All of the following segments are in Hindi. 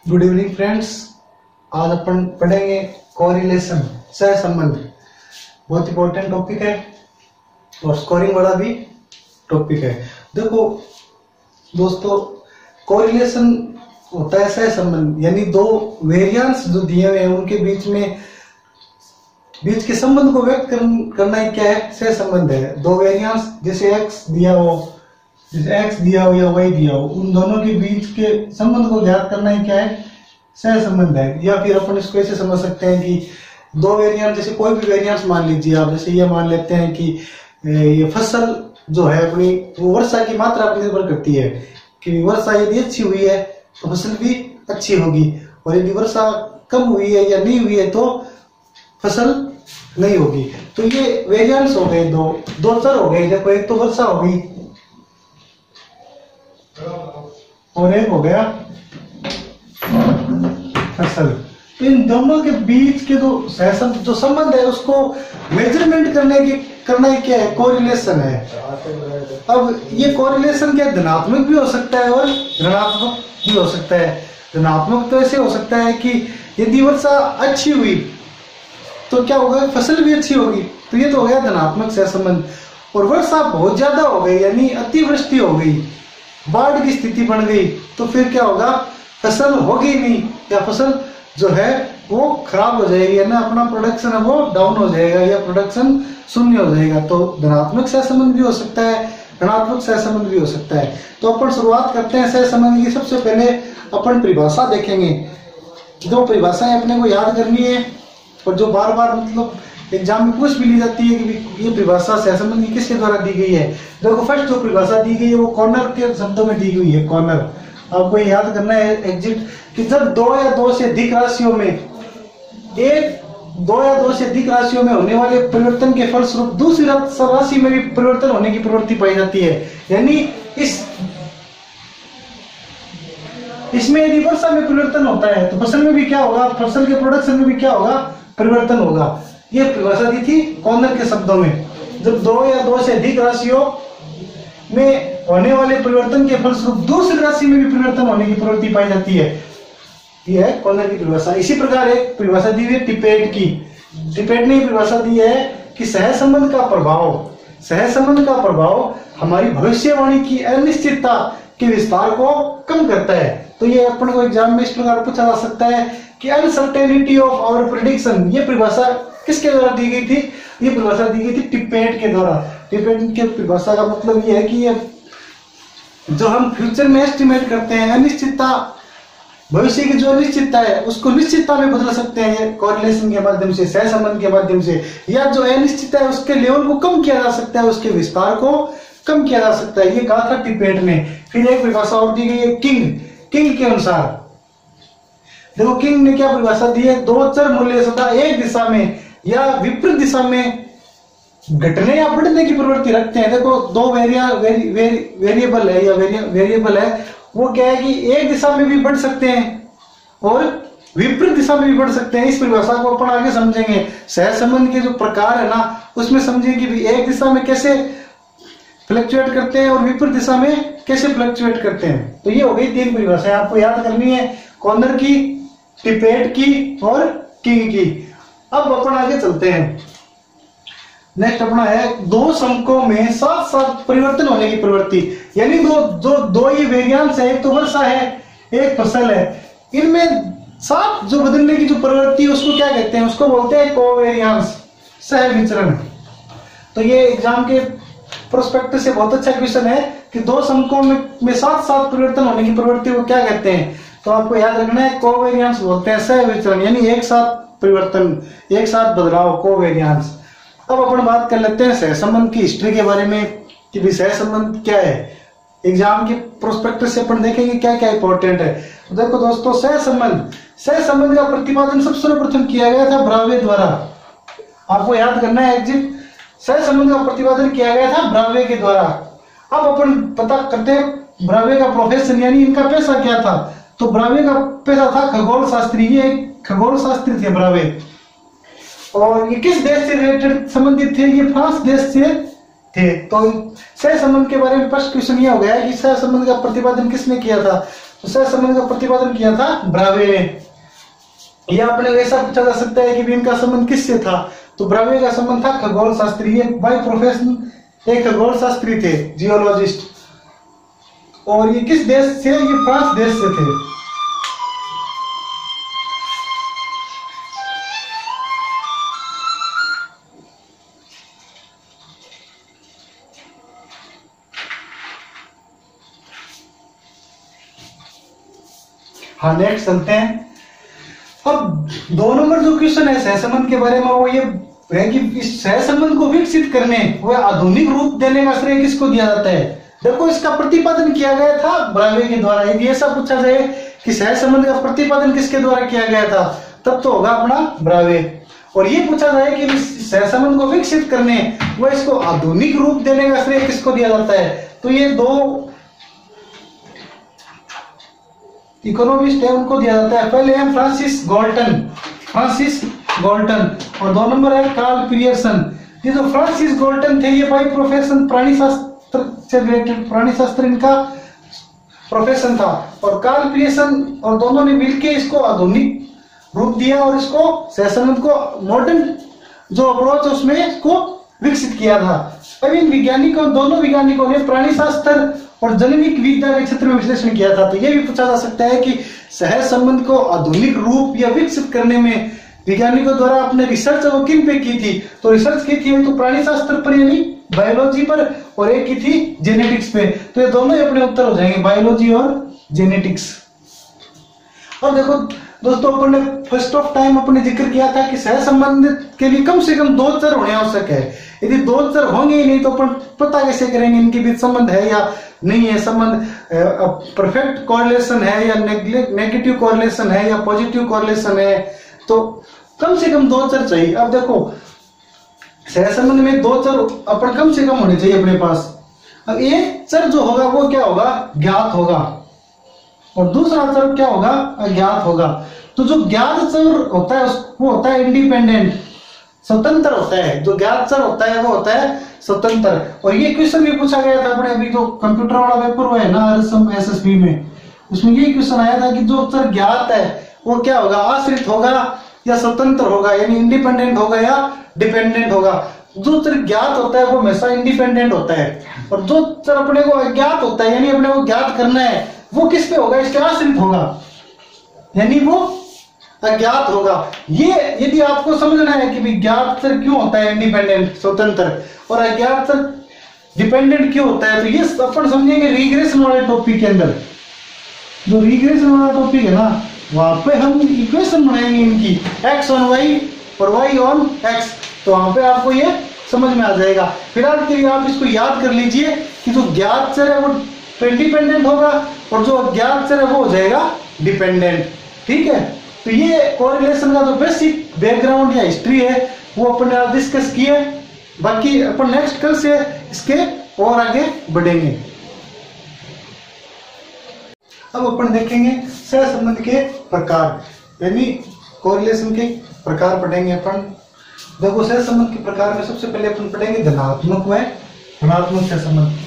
Good evening friends. आज अपन पढ़ेंगे कोरिलेशन, सहसंबंध। बहुत इंपॉर्टेंट टॉपिक है और स्कोरिंग वाला भी टॉपिक है। देखो दोस्तों, कोरिलेशन होता है सहसंबंध, यानी दो वेरिएंस जो दिए हुए हैं उनके बीच के संबंध को व्यक्त करना ही क्या है, सहसंबंध है। दो वेरिएंस जैसे x दिया हो या y दिया हो, उन दोनों के बीच के संबंध को ज्ञात करना ही क्या है, सहसंबंध है। या फिर अपन इसको ऐसे समझ सकते हैं कि दो वेरिएंस, जैसे कोई भी वेरिएंस मान लीजिए आप, जैसे ये मान लेते हैं कि ये फसल जो है अपनी, वो वर्षा की मात्रा पर निर्भर करती है कि वर्षा यदि अच्छी हुई है तो फसल भी अच्छी होगी, और यदि वर्षा कम हुई है या नहीं हुई है तो फसल नहीं होगी। तो ये वेरिएंस हो गए, दो चर हो गए। देखो, एक तो वर्षा हो गई और एक हो गया फसल। इन दोनों के बीच के जो संबंध है उसको मेजरमेंट करना ही क्या है, कोरिलेशन है। अब ये कोरिलेशन क्या धनात्मक भी हो सकता है और ऋणात्मक भी हो सकता है। धनात्मक तो ऐसे हो सकता है कि यदि वर्षा अच्छी हुई तो क्या होगा, फसल भी अच्छी होगी, तो ये तो हो गया धनात्मक सहसंबंध। और वर्षा बहुत ज्यादा हो गई यानी अतिवृष्टि हो गई, बाढ़ की स्थिति बन गई, तो फिर क्या होगा, फसल होगी नहीं, या फसल जो है वो खराब हो जाएगी, यानी अपना प्रोडक्शन है वो डाउन हो जाएगा या प्रोडक्शन शून्य हो जाएगा। तो धनात्मक सहसंबंध भी हो सकता है, ऋणात्मक सहसंबंध भी हो सकता है। तो अपन शुरुआत करते हैं सहसंबंध की। सबसे पहले अपन परिभाषा देखेंगे। दो परिभाषाएं अपने को याद करनी है और जो बार बार मतलब एग्जाम में पूछ भी ली जाती है कि ये परिभाषा सहसंबंध की किसके द्वारा दी गई है। देखो, फर्स्ट जो परिभाषा दी गई है वो कॉर्नर के शब्दों में दी गई है। कॉर्नर आपको याद करना है एग्जिट, कि जब दो या दो से अधिक राशियों में होने वाले परिवर्तन के फलस्वरूप दूसरी राशि में भी परिवर्तन होने की प्रवृत्ति पाई जाती है। यानी इसमें यदि वर्षा में परिवर्तन होता है तो फसल में भी क्या होगा, फसल के प्रोडक्शन में भी क्या होगा, परिवर्तन होगा। ये परिभाषा दी थी कॉर्नर के शब्दों में। जब दो या दो से अधिक राशियों में होने वाले परिवर्तन के फलस्वरूप दूसरी राशि में भी परिवर्तन होने की प्रवृत्ति पाई जाती है, यह है कॉर्नर की परिभाषा। इसी प्रकार एक परिभाषा दी हुई है टिपेट की। टिपेट ने परिभाषा दी है कि सहसंबंध का प्रभाव हमारी भविष्यवाणी की अनिश्चितता के विस्तार को कम करता है। तो ये अपन को एग्जाम में इस प्रकार पूछा जा सकता है कि अनसर्टेनिटी ऑफ आवर प्रेडिक्शन, ये परिभाषा किसके द्वारा दी गई थी, ये परिभाषा दी गई थी टिपेट के द्वारा। टिपेट के परिभाषा का मतलब ये है कि ये जो हम फ्यूचर में एस्टिमेट करते हैं, अनिश्चितता, भविष्य की जो अनिश्चितता है उसको निश्चितता में बदल सकते हैं कोरिलेशन के माध्यम से, सहसंबंध के माध्यम से। या जो अनिश्चितता है उसके लेवल को कम किया जा सकता है, उसके विस्तार को कम किया जा सकता है। ये कहा था टिपेट ने। फिर एक परिभाषा और दी गई है किंग के अनुसार। देखो, किंग ने क्या परिभाषा दी है, दो चर मूल्य सदा एक दिशा में या विपरीत दिशा में घटने या बढ़ने की प्रवृत्ति रखते हैं। देखो, दो वेरिएबल है या वेरिएबल है, वो क्या है कि एक दिशा में भी बढ़ सकते हैं और विपरीत दिशा में भी बढ़ सकते हैं। इस परिभाषा को अपन आगे समझेंगे। सहसंबंध के जो प्रकार है ना, उसमें समझेंगे कि एक दिशा में कैसे फ्लक्चुएट करते हैं और विपरीत दिशा में कैसे फ्लक्चुएट करते हैं। तो ये हो गई तीन परिभाषाएं, आपको याद करनी है, कॉर्नर की, टिपेट की और किंग की। अब अपन आगे चलते हैं। नेक्स्ट अपना है दो समकों में साथ साथ परिवर्तन होने की प्रवृत्ति। यानी दो ये वेरिएंस है, एक तो वर्षा है, एक फसल है, इनमें साथ जो बदलने की जो प्रवृत्ति है उसको क्या कहते हैं, उसको बोलते हैं कोवेरिएंस, सहविचरण। तो ये एग्जाम के प्रोस्पेक्ट से बहुत अच्छा क्वेश्चन है कि दो समकों में साथ साथ परिवर्तन होने की प्रवृत्ति को क्या कहते हैं। तो आपको याद रखना है, कोवेरिएंस बोलते हैं सहविचरण, यानी एक साथ परिवर्तन, एक साथ बदलाव, कोवेरिएंस। अब अपन बात कर लेते हैं सहसंबंध की हिस्ट्री के बारे में कि भी सहसंबंध क्या है। एग्जाम के प्रोस्पेक्ट से अपन देखेंगे क्या क्या इंपॉर्टेंट है। तो देखो दोस्तों, सहसंबंध का प्रतिपादन सबसे सर्वप्रथम किया गया था ब्रावे द्वारा। आपको याद करना है, एग्जिट सहसंबंध का प्रतिपादन किया गया था ब्रावे के द्वारा। अब अपन पता करते हैं ब्रावे का प्रोफेशन, यानी इनका पेशा क्या था। तो ब्रावे का पेशा था खगोल शास्त्री। ये खगोल शास्त्री थे ब्रावे, और ये किस देश से रिलेटेड संबंधित थे, ये फ्रांस देश से थे। तो सहसंबंध के बारे में फर्स्ट क्वेश्चन ये हो गया है कि सहसंबंध का प्रतिपादन किसने किया था। तो सहसंबंध का प्रतिपादन किया था ब्रावे ने। या अपने ऐसा पूछा जा सकता है कि इनका संबंध किससे था, तो ब्रावे का संबंध था खगोल शास्त्री, ये बाय प्रोफेशन एक खगोल शास्त्री थे, जियोलॉजिस्ट। और ये किस देश से, ये फ्रांस देश से थे। हाँ नेक्स्ट चलते हैं। अब 2 नंबर जो क्वेश्चन है सहसंबंध के बारे में वो ये है कि इस सहसंबंध को विकसित करने व आधुनिक रूप देने का श्रेय किसको दिया जाता है। देखो इसका प्रतिपादन किया गया था ब्रावे के द्वारा। यदि ऐसा पूछा जाए कि सहसंबंध का प्रतिपादन किसके द्वारा किया गया था, तब तो होगा अपना ब्रावे। और ये पूछा जाए कि सहसंबंध को विकसित करने व इसको आधुनिक रूप देने का श्रेय किसको दिया जाता है, तो ये 2 इकोनॉमिस्ट है उनको दिया जाता है। पहले है फ्रांसिस गोल्टन और 2 नंबर है कार्ल पियर्सन। ये जो फ्रांसिस गोल्टन थे ये बाय प्रोफेशन प्राणी शास्त्र से रिलेटेड, प्राणी शास्त्र इनका प्रोफेशन था। और कार्ल पियर्सन और दोनों ने मिलकर इसको आधुनिक रूप दिया और इसको सहसंबंध को मॉडर्न जो अप्रोच है उसमें इसको विकसित किया था। अब इन वैज्ञानिकों, दोनों वैज्ञानिकों ने प्राणी शास्त्र और जैविक विद्या के क्षेत्र में विश्लेषण किया था। तो यह भी पूछा जा सकता है कि सहसंबंध को आधुनिक रूप या विकसित करने में वैज्ञानिकों द्वारा अपने रिसर्च वो किन पे की थी, तो रिसर्च की थी तो प्राणी शास्त्र पर यानी बायोलॉजी पर, और एक की थी जेनेटिक्स पे। तो ये दोनों ही अपने उत्तर हो जाएंगे, बायोलॉजी और जेनेटिक्स। और देखो दोस्तों, अपन ने फर्स्ट ऑफ टाइम अपने जिक्र किया था कि सहसंबंध के लिए कम से कम 2 चर होने आवश्यक है। यदि 2 चर होंगे ही नहीं तो अपन पता कैसे करेंगे इनके बीच संबंध है या नहीं है, संबंध परफेक्ट कोरिलेशन है या नेगेटिव कोरिलेशन है या पॉजिटिव कोरिलेशन है। तो कम से कम 2 चर चाहिए। अब देखो सहसंबंध में 2 चर अपन कम से कम होने चाहिए अपने पास। अब एक चर जो होगा वो क्या होगा, ज्ञात होगा, और दूसरा चर क्या होगा, अज्ञात होगा। तो जो ज्ञात चर होता है वो होता है इंडिपेंडेंट, स्वतंत्र होता है। जो ज्ञात चर होता है वो होता है स्वतंत्र। और ये क्वेश्चन भी पूछा गया था अपने अभी जो कंप्यूटर वाला पेपर हुआ है ना RSM SSB में, उसमें ये क्वेश्चन आया था कि जो चर ज्ञात है वो क्या होगा, आश्रित होगा या स्वतंत्र होगा, यानी इंडिपेंडेंट होगा या डिपेंडेंट होगा। जो चर ज्ञात होता है वो हमेशा इंडिपेंडेंट होता है, और जो चर अपने को अज्ञात होता है यानी अपने को ज्ञात करना है वो किस पे होगा, इसके आश्रित होगा, यानी वो अज्ञात होगा। ये यदि आपको समझना है कि ज्ञात चर क्यों होता है इंडिपेंडेंट स्वतंत्र और अज्ञात चर डिपेंडेंट क्यों होता है, तो ये अपन समझेंगे रिग्रेशन वाले टॉपिक के अंदर। जो रिग्रेशन वाला टॉपिक है ना, वहां पे हम इक्वेशन बनाएंगे इनकी x ऑन y और y ऑन x, तो वहां पे आपको ये समझ में आ जाएगा। फिलहाल के लिए आप इसको याद कर लीजिए कि जो ज्ञात चर है वो इंडिपेंडेंट होगा और जो अज्ञात चर है वो हो जाएगा डिपेंडेंट। ठीक है, तो ये कोरिलेशन का जो बेसिक बैकग्राउंड या हिस्ट्री है वो अपन ने डिस्कस किया। बाकी अपन नेक्स्ट कल से इसके और आगे बढ़ेंगे। अब अपन देखेंगे सहसंबंध के प्रकार, यानी कोरिलेशन के प्रकार पढ़ेंगे अपन। देखो सहसंबंध के प्रकार में सबसे पहले अपन पढ़ेंगे धनात्मक व ऋणात्मक सहसंबंध,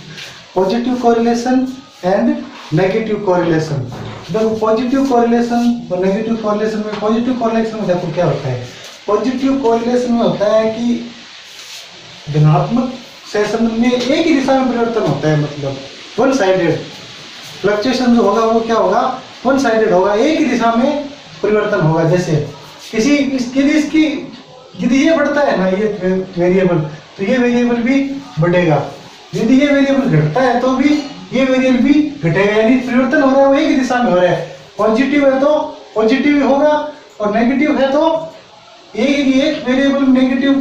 positive correlation and negative correlation. देखो पॉजिटिव कोरिलेशन और नेगेटिव कोरिलेशन में, पॉजिटिव कोरिलेशन में देखो क्या होता है, पॉजिटिव कोरिलेशन में होता है कि धनात्मक सहसंबंध में एक ही दिशा में परिवर्तन होता है, मतलब वन साइडेड फ्लक्चुएशन जो होगा वो क्या होगा, वन साइडेड होगा, एक ही दिशा में परिवर्तन होगा। जैसे किसी इसकी यदि ये बढ़ता है ना ये वेरिएबल, तो ये वेरिएबल भी बढ़ेगा। यदि ये वेरिएबल घटता है तो भी ये वेरिएबल भी घटेगा, यानी परिवर्तन हो रहा है वो एक ही दिशा में हो रहा है। पॉजिटिव है तो पॉजिटिव ही होगा और नेगेटिव है तो एक वेरिएबल नेगेटिव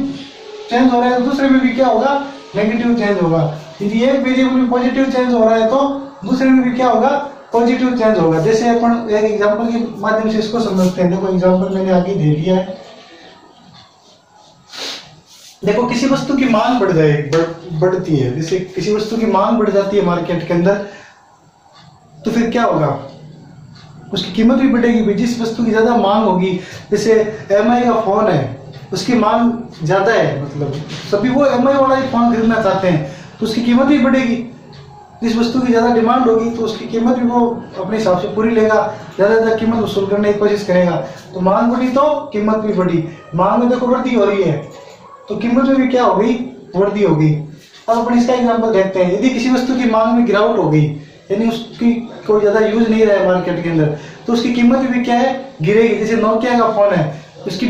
चेंज हो रहा है तो दूसरे में भी क्या होगा, नेगेटिव चेंज होगा। यदि एक वेरिएबल में पॉजिटिव चेंज हो रहा है तो दूसरे में भी क्या होगा, पॉजिटिव चेंज होगा। जैसे अपन एक एग्जांपल के माध्यम से इसको समझते हैं। देखो एग्जांपल मैंने आगे दे दिया है। देखो किसी वस्तु की मांग बढ़ती है, जैसे किसी वस्तु की मांग बढ़ जाती है मार्केट के अंदर, तो फिर क्या होगा, उसकी कीमत भी बढ़ेगी। जिस वस्तु की ज्यादा मांग होगी, जैसे MI का फोन है, उसकी मांग ज्यादा है, मतलब सभी वो MI वाला ही फोन खरीदना चाहते हैं, तो उसकी कीमत भी बढ़ेगी। जिस वस्तु की ज्यादा डिमांड होगी तो उसकी कीमत भी वो अपने हिसाब से पूरी लेगा, ज्यादा कीमत वसूल करने की कोशिश करेगा। तो मांग बढ़ी तो कीमत भी बढ़ी, मांग में देखो वृद्धि हो रही है तो कीमत में भी क्या हो गई, वृद्धि हो गई। अब अपन इसका एग्जाम्पल देखते हैं। यदि किसी वस्तु की मांग में गिरावट हो गई, यानी उसकी कोई ज्यादा यूज नहीं रहा है मार्केट के अंदर, तो उसकी कीमत भी क्या है, गिरेगी। जैसे नोकिया का फोन है, उसकी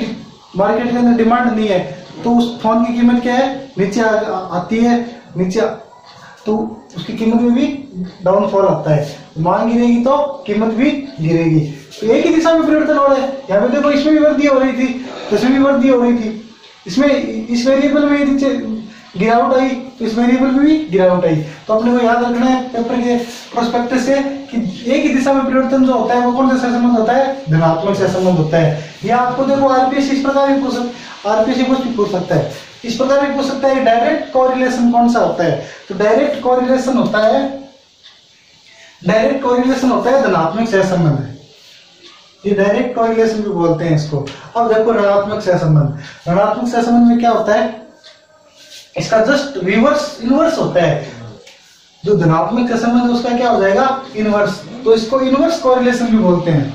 मार्केट के अंदर डिमांड नहीं है तो उस फोन की कीमत क्या है, नीचे आती है, नीचे तो उसकी कीमत में भी डाउनफॉल आता है। मांग गिरेगी तो कीमत भी गिरेगी। तो एक ही दिशा में परिवर्तन हो रहा है। यहाँ पे देखो इसमें भी वृद्धि हो रही थी, तो इसमें भी वृद्धि हो रही थी। इसमें इस वेरिएबल में नीचे गिरावट आई तो इस वेरिएबल में भी गिरावट आई। तो अपने को याद रखना है पेपर के प्रोस्पेक्टस से कि एक ही दिशा में परिवर्तन जो होता है वो कौन सा सहसंबंध होता है, धनात्मक सहसंबंध होता है। या आपको देखो आरपीएस इस प्रकार भी पूछ सकता है, इस प्रकार भी पूछ सकता है डायरेक्ट कोरिलेशन कौन सा होता है। तो डायरेक्ट कोरिलेशन होता है धनात्मक सहसंबंध। ये डायरेक्ट कोरिलेशन भी बोलते हैं इसको। अब देखो ऋणात्मक सहसंबंध में क्या होता है, इसका जस्ट इनवर्स होता है। जो धनात्मक सहसंबंध है उसका क्या हो जाएगा, इनवर्स। तो इसको इनवर्स कोरिलेशन भी बोलते हैं।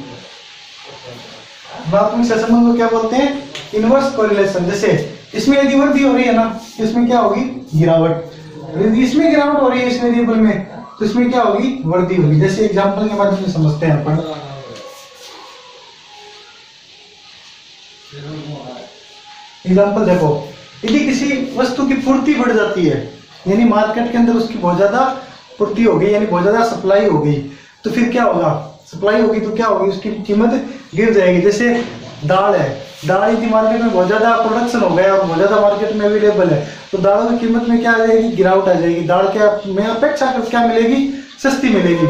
धनात्मक सहसंबंध को क्या बोलते हैं, इनवर्स कोरिलेशन। जैसे इसमें यदि वृद्धि हो रही है ना, इसमें क्या होगी, गिरावट। यदि इसमें गिरावट हो रही है इस वेरिएबल में, तो इसमें क्या होगी, वृद्धि होगी। जैसे एग्जांपल के माध्यम से समझते हैं अपन। एग्जांपल देखो, यदि किसी वस्तु की पूर्ति बढ़ जाती है, यानी मार्केट के अंदर उसकी बहुत ज्यादा पूर्ति हो गई, यानी बहुत ज्यादा सप्लाई हो गई, तो फिर क्या होगा, सप्लाई होगी तो क्या होगी, उसकी कीमत गिर जाएगी। जैसे दाल है, दाल यदि मार्केट में बहुत ज्यादा प्रोडक्शन हो गया और बहुत ज्यादा मार्केट में अवेलेबल है, तो दालों की कीमत में क्या आ जाएगी, गिरावट आ जाएगी। दाल क्या में अपेक्षा क्या मिलेगी, सस्ती मिलेगी।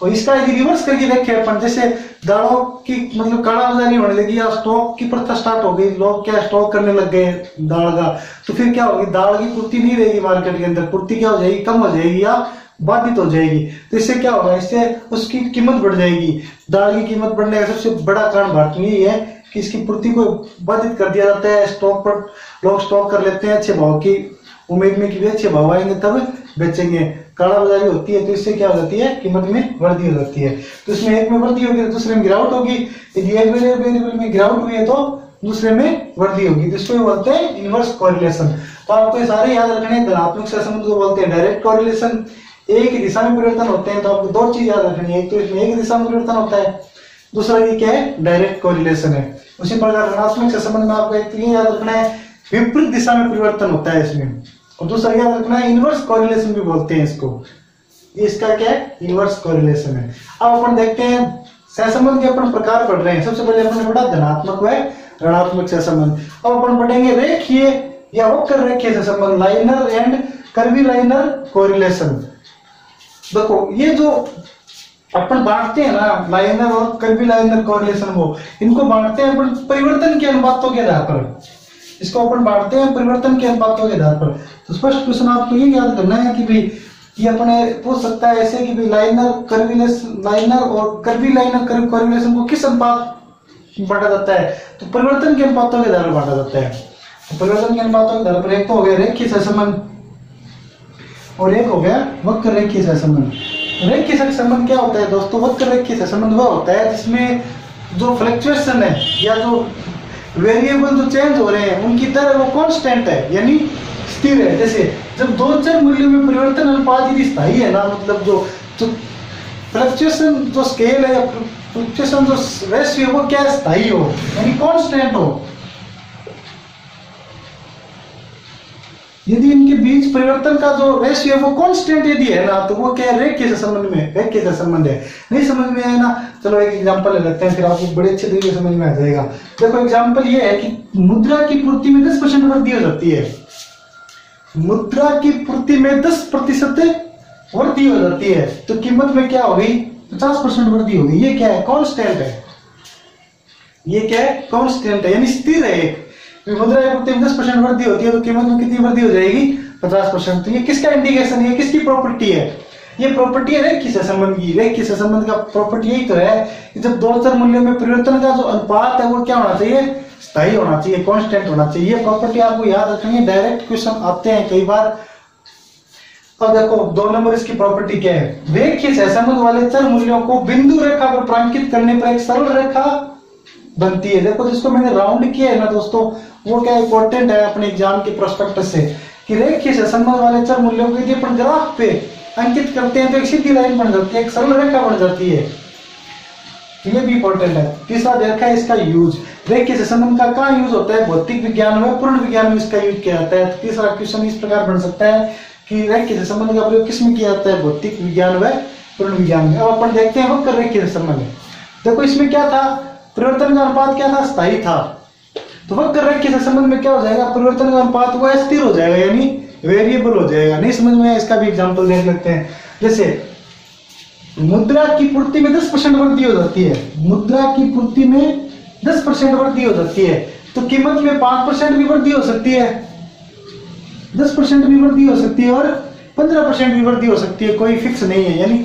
और इसका यदि रिवर्स करके देखें अपन, जैसे दालों की मतलब कालाबाजारी होने लगी या स्टॉक की प्रथा स्टार्ट हो गई, लोग क्या स्टॉक करने लग गए दाल का, तो फिर क्या होगी, दाल की पूर्ति नहीं रहेगी मार्केट के अंदर, पूर्ति क्या हो जाएगी, कम हो जाएगी या बाधित हो जाएगी। तो इससे क्या होगा, इससे उसकी कीमत बढ़ जाएगी। दाल की कीमत बढ़ने का सबसे बड़ा कारण भारत में यही है कि इसकी पूर्ति को बाधित कर दिया जाता है। स्टॉक पर लोग स्टॉक कर लेते हैं अच्छे भाव की उम्मीद में कि वे अच्छे भाव आएंगे तब बेचेंगे। कालाबाजारी होती है तो इससे क्या हो जाती है, कीमत में वृद्धि हो जाती है। तो इसमें एक में वृद्धि होगी तो दूसरे में गिरावट होगी। यदि एक वेरिएबल में गिरावट हुई है तो दूसरे में वृद्धि होगी। तो इसको बोलते हैं इनवर्स कोरिलेशन। तो आपको ये सारे याद रखने हैं। धनात्मक सहसंबंध को बोलते हैं डायरेक्ट कोरिलेशन। एक ही दिशा में परिवर्तन होते हैं, तो आपको दो चीज याद रखनी है, एक तो इसमें एक दिशा में परिवर्तन होता है, दूसरा ये क्या है, डायरेक्ट कोरिलेशन है। उसी प्रकार ऋणात्मक सहसंबंध में आपको एक तो ये याद रखना है, विपरीत दिशा में परिवर्तन होता है इसमें। और दूसरा याद रखना है, इनवर्स कोरिलेशन भी बोलते हैं इसको। ये इसका क्या है, इनवर्स कोरिलेशन है। अब अपन देखते हैं सहसंबंध के अपन प्रकार पढ़ रहे हैं। सबसे पहले अपन ने पढ़ा धनात्मक व ऋणात्मक सहसंबंध। अब अपन पढ़ेंगे रेखीय या वक्र रेखीय सहसंबंध, लाइनर एंड कर्वीलाइनर कोरिलेशन। देखो ये जो अपन बांटते हैं ना, लाइनर और कर्वीलाइनर कोरिलेशन, वो इनको बांटते हैं अपन परिवर्तन के अनुपातों के आधार पर। इसको अपन बांटते हैं परिवर्तन के अनुपातों के आधार पर। तो स्पष्ट क्वेश्चन आपको ये याद करना है कि भाई ये अपने पूछ सकता है ऐसे कि भाई लाइनर और कर्वीलाइनर कोरिलेशन को किस अनुपात बांटा जाता है, तो परिवर्तन के अनुपातों के आधार पर बांटा जाता है। तो परिवर्तन के अनुपातों के आधार पर एक तो हो गया रेखीय सहसंबंध और एक हो गया वक्र रेखीय सहसंबंध। रेखीय सहसंबंध क्या होता है दोस्तों, वक्र रेखीय सहसंबंध वह होता है जिसमें जो फ्लक्चुएशन है या जो वेरिएबल जो चेंज हो रहे हैं उनकी दर वो कांस्टेंट है, यानी स्थिर है। जैसे जब दो चर मूल्यों में परिवर्तन अनुपात यदि स्थायी है ना, मतलब जो फ्लक्चुएशन जो स्केल है, फ्लक्चुएशन जो रेशियो है वो क्या स्थायी हो, यानी कांस्टेंट हो। यदि इनके बीच परिवर्तन का जो रेशियो है वो कांस्टेंट यदि है ना, तो वो क्या है, रेखीय सहसंबंध में, रेखीय सहसंबंध है। नहीं समझ में आया ना, चलो एक एग्जांपल ले लेते हैं, फिर आपको बड़े अच्छे तरीके से समझ में आ जाएगा। देखो एग्जांपल ये है कि मुद्रा की पूर्ति में 10% वृद्धि हो जाती है। मुद्रा की पूर्ति में 10% वृद्धि हो जाती है, तो कीमत में क्या हो गई, 50% वृद्धि हो गई। ये क्या है, कांस्टेंट है। ये क्या है, कांस्टेंट है, यानी स्थिर है। मुद्रा की पूर्ति में 10% वृद्धि होती है तो कीमत में कितनी वृद्धि हो जाएगी, 50%। तो ये किसका इंडिकेशन है, किसकी प्रॉपर्टी है, ये प्रॉपर्टी है रेखीय सहसंबंध की। रेखीय सहसंबंध का प्रॉपर्टी यही तो है कि जब दो चर मूल्यों में परिवर्तन का जो अनुपात है वो क्या होना चाहिए, स्थायी होना चाहिए, कांस्टेंट होना चाहिए। ये प्रॉपर्टी आपको याद रखनी है, डायरेक्ट क्वेश्चन आते हैं कई बार। अब देखो 2 नंबर इसकी प्रॉपर्टी क्या है, रेखीय सहसंबंध वाले चर मूल्यों को बिंदु रेखा पर प्रांकित करने पर एक सरल रेखा बनती है। देखो जिसको मैंने राउंड किया है ना दोस्तों, वो क्या इंपॉर्टेंट है अपने एग्जाम के प्रोस्पेक्टस से, कि रेखीय सहसंबंध वाले चर मूल्यों को यदि अपन ग्राफ पे अंकित करते हैं तो एक सीधी लाइन बन जाती है, एक सरल रेखा बन जाती है। ये भी इंपॉर्टेंट है। तीसरा देखा है इसका यूज, रेखीय सहसंबंध का कहाँ यूज होता है, भौतिक विज्ञान में, पूर्ण विज्ञान में इसका यूज किया जाता है। तीसरा क्वेश्चन इस प्रकार बन सकता है कि रेखीय सहसंबंध का प्रयोग किसमें किया जाता है, भौतिक विज्ञान व पूर्ण विज्ञान में। अब अपन देखते हैं वक्र रेखीय सहसंबंध। देखो इसमें क्या था, परिवर्तन का अनुपात क्या था, स्थायी था। तो वक्र रेखीय सहसंबंध में क्या हो जाएगा, परिवर्तन का अनुपात वो स्थिर हो जाएगा, यानी वेरिएबल हो जाएगा। नहीं समझ में आया, इसका भी एग्जांपल देख लेते हैं। जैसे मुद्रा की पूर्ति में 10% वृद्धि हो जाती है, मुद्रा की पूर्ति में 10% वृद्धि हो जाती है, तो कीमत में 5% भी वृद्धि हो सकती है, 10% भी वृद्धि हो सकती है और 15% भी वृद्धि हो सकती है, कोई फिक्स नहीं है, यानी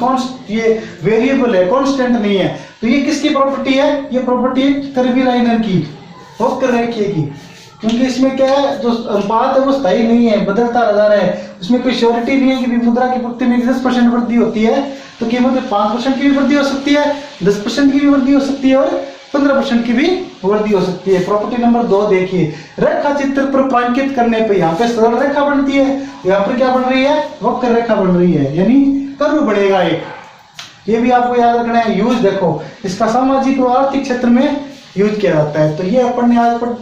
ये वेरिएबल है, कांस्टेंट नहीं है। तो ये किसकी प्रॉपर्टी है, ये प्रॉपर्टी है कर्वी लाइनर की, वक्र रेखीय की, क्योंकि इसमें क्या है, जो अनुपात है वो स्थायी नहीं है, बदलता रह रहा है। उसमें कोई श्योरिटी नहीं है कि मुद्रा की पूर्ति में 10% वृद्धि होती है तो कीमत में 5% की भी वृद्धि हो सकती है, 10% की भी वृद्धि हो सकती है और 15% की भी वृद्धि हो सकती है। प्रॉपर्टी नंबर 2 देखिए, रेखा चित्र पर प्रांकित करने पर यहाँ पे सरल रेखा बनती है, यहाँ पर क्या बन रही है, वक्र रेखा बन रही है, यानी कर्व बनेगा एक। ये भी आपको याद रखना है। यूज देखो, इसका सामाजिक और आर्थिक क्षेत्र में यूज किया जाता है। तो ये अपन ने आज पर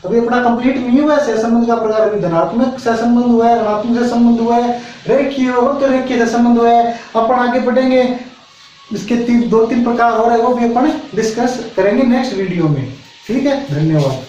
अभी अपना कंप्लीट नहीं हुआ है। सहसंबंध का प्रकार अभी धनात्मक सहसंबंध हुआ है, ऋणात्मक सहसंबंध हुआ है, रेखीय वक्र रेखीय सहसंबंध हुआ है। अपन आगे बढ़ेंगे, इसके 2-3 प्रकार और है, वो भी अपन डिस्कस करेंगे नेक्स्ट वीडियो में। ठीक है, धन्यवाद।